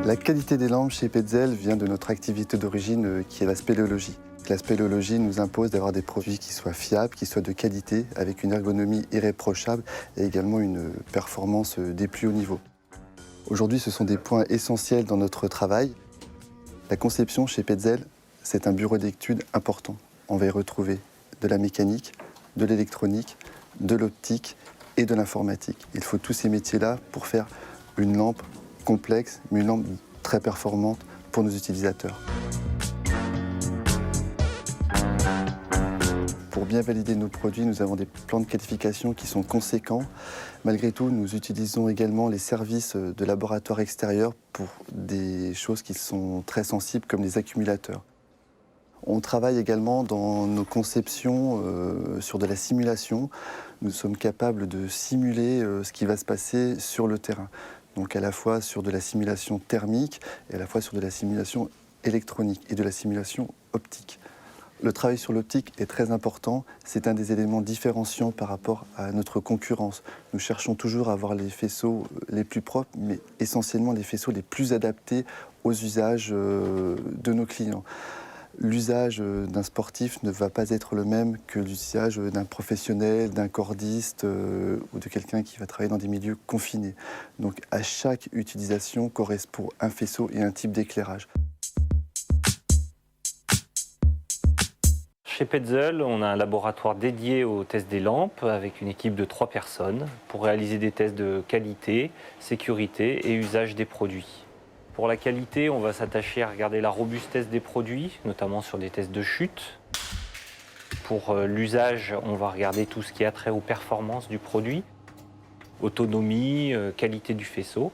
La qualité des lampes chez Petzl vient de notre activité d'origine qui est la spéléologie. La spéléologie nous impose d'avoir des produits qui soient fiables, qui soient de qualité, avec une ergonomie irréprochable et également une performance des plus hauts niveaux. Aujourd'hui, ce sont des points essentiels dans notre travail. La conception chez Petzl, c'est un bureau d'études important. On va y retrouver de la mécanique, de l'électronique, de l'optique et de l'informatique. Il faut tous ces métiers-là pour faire une lampe complexe, mais une lampe très performante pour nos utilisateurs. Pour bien valider nos produits, nous avons des plans de qualification qui sont conséquents. Malgré tout, nous utilisons également les services de laboratoire extérieurs pour des choses qui sont très sensibles comme les accumulateurs. On travaille également dans nos conceptions sur de la simulation. Nous sommes capables de simuler ce qui va se passer sur le terrain. Donc à la fois sur de la simulation thermique et à la fois sur de la simulation électronique et de la simulation optique. Le travail sur l'optique est très important, c'est un des éléments différenciants par rapport à notre concurrence. Nous cherchons toujours à avoir les faisceaux les plus propres, mais essentiellement les faisceaux les plus adaptés aux usages de nos clients. L'usage d'un sportif ne va pas être le même que l'usage d'un professionnel, d'un cordiste ou de quelqu'un qui va travailler dans des milieux confinés. Donc à chaque utilisation correspond un faisceau et un type d'éclairage. Chez Petzl, on a un laboratoire dédié au test des lampes avec une équipe de 3 personnes pour réaliser des tests de qualité, sécurité et usage des produits. Pour la qualité, on va s'attacher à regarder la robustesse des produits, notamment sur des tests de chute. Pour l'usage, on va regarder tout ce qui a trait aux performances du produit, autonomie, qualité du faisceau.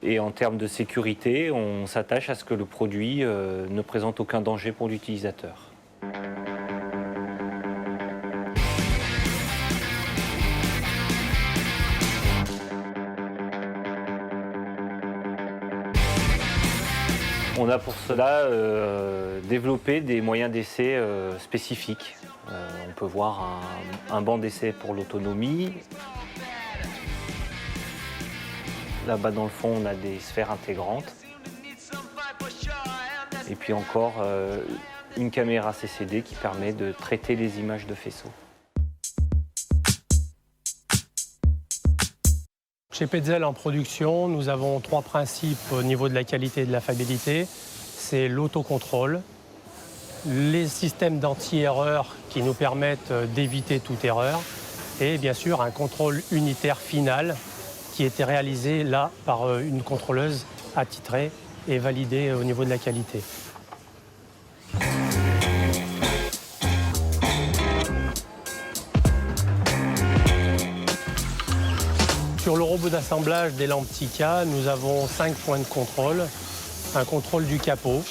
Et en termes de sécurité, on s'attache à ce que le produit ne présente aucun danger pour l'utilisateur. On a pour cela développé des moyens d'essai spécifiques. On peut voir un banc d'essai pour l'autonomie. Là-bas dans le fond, on a des sphères intégrantes. Et puis encore une caméra CCD qui permet de traiter les images de faisceaux. Chez Petzl en production, nous avons 3 principes au niveau de la qualité et de la fiabilité. C'est l'autocontrôle, les systèmes d'anti-erreur qui nous permettent d'éviter toute erreur et bien sûr un contrôle unitaire final qui était réalisé là par une contrôleuse attitrée et validée au niveau de la qualité. Sur le robot d'assemblage des lampes Tikka, nous avons 5 points de contrôle. Un contrôle du capot,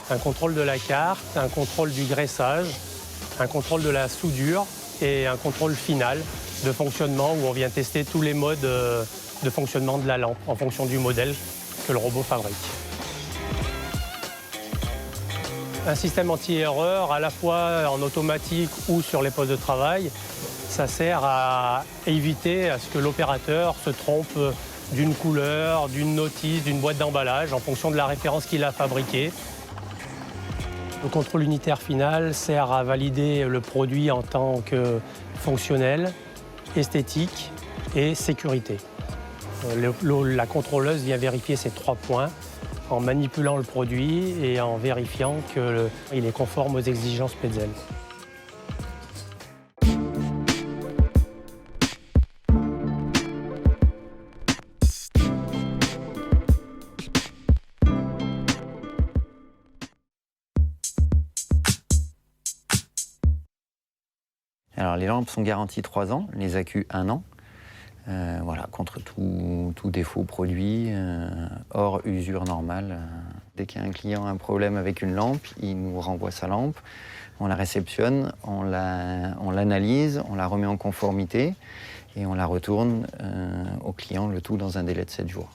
un contrôle de la carte, un contrôle du graissage, un contrôle de la soudure et un contrôle final de fonctionnement où on vient tester tous les modes de fonctionnement de la lampe en fonction du modèle que le robot fabrique. Un système anti-erreur à la fois en automatique ou sur les postes de travail, ça sert à éviter à ce que l'opérateur se trompe d'une couleur, d'une notice, d'une boîte d'emballage en fonction de la référence qu'il a fabriquée. Le contrôle unitaire final sert à valider le produit en tant que fonctionnel, esthétique et sécurité. La contrôleuse vient vérifier ces 3 points en manipulant le produit et en vérifiant qu'il est conforme aux exigences Petzl. Alors les lampes sont garanties 3 ans, les accus 1 an. Voilà, contre tout défaut produit, hors usure normale. Dès qu'un client a un problème avec une lampe, il nous renvoie sa lampe, on la réceptionne, on l'analyse, on la remet en conformité et on la retourne au client, le tout dans un délai de 7 jours.